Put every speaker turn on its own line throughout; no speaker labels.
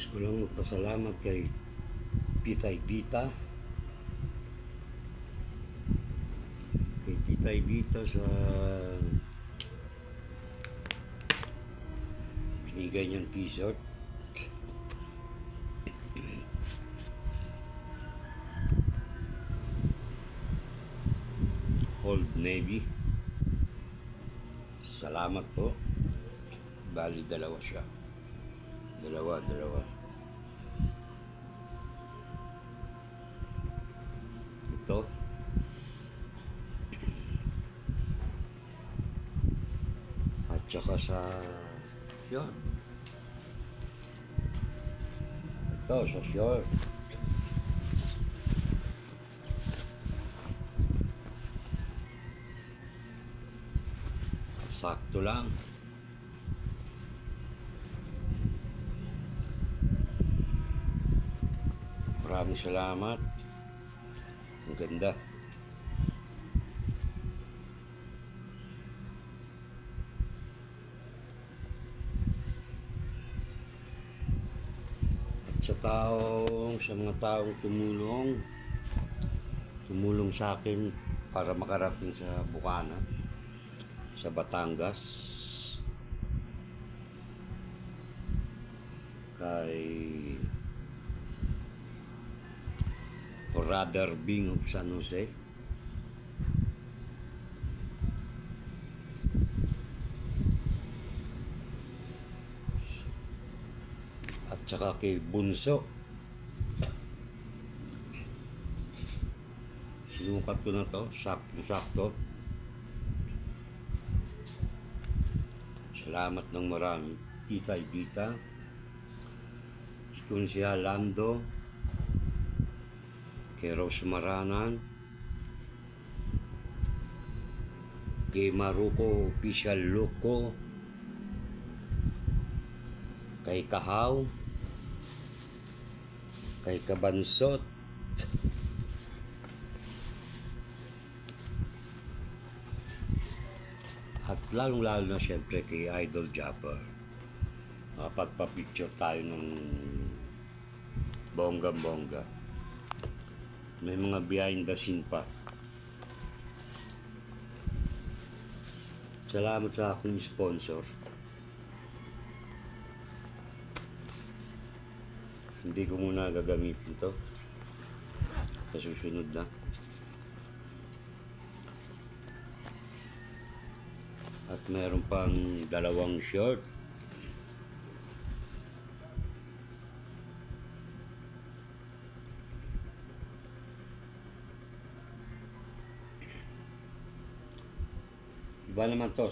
Gusto ko lang magpasalamat kay Titay Dita. Kay Titay Dita sa binigay niyang t-shirt. Old Navy. Salamat po. Bali, dalawa siya. Dalawa. Ito. At saka sa yun. Ito sa short. Sakto lang. Maraming salamat. Ang ganda. At sa mga taong tumulong sa akin para makarating sa Bukana, sa Batangas, kay Brother Bing of San Jose, at saka kay Bunso. Sinukat ko na to, sakto. Salamat ng marami, Titay Dita, si Lando, kay Rose Maranan, kay Maruko Official Loco, kay Kahaw, kay Kabansot, at lalong-lalo na siyempre kay Idol Japper. Pagpa-picture tayo ng bongga-bongga. May mga behind the scene pa. Salamat sa aking sponsor. Hindi ko muna gagamitin to. Sa susunod na. At meron pang dalawang short. Iba naman to,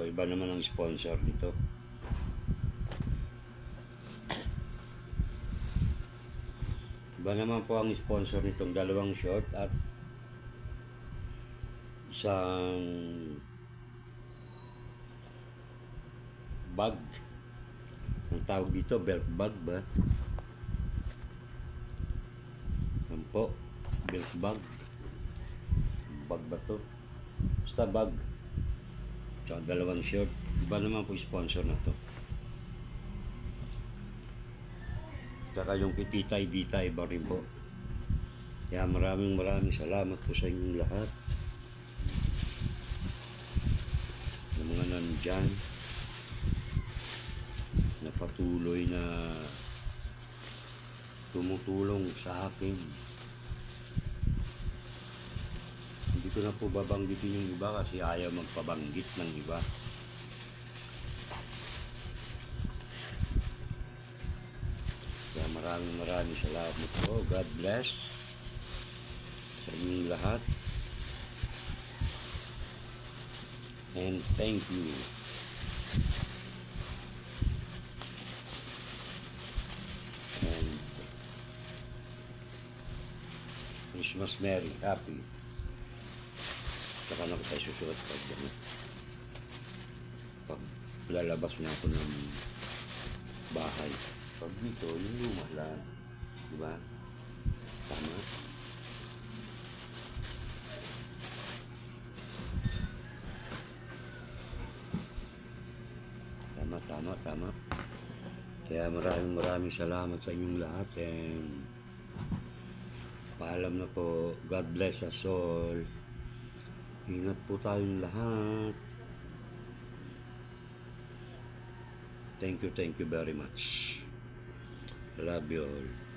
iba naman ang sponsor nito. Iba naman po ang sponsor nitong dalawang short at isang bag. Ang tawag dito, belt bag ba? Yan po, belt bag. Bag ba to? Basta bag. Tsaka dalawang short. Iba naman po sponsor na to. Tsaka yung Titay Dita, iba rin po. Kaya maraming salamat po sa inyong lahat. Yung mga nandyan na patuloy na tumutulong sa akin. Hindi ko na po babanggitin yung iba kasi ayaw magpabanggit ng iba. Kaya maraming salamat po. God bless sa inyong lahat. And thank you. And Christmas Merry, Happy. Saka na ko tayo susuot pag lalabas na ako ng bahay. Pag dito, yung luma lang. Diba? Tama? Tama. Kaya maraming salamat sa inyong lahat and paalam na po. God bless us all. Ingat po tayong lahat. Thank you very much. Love you all.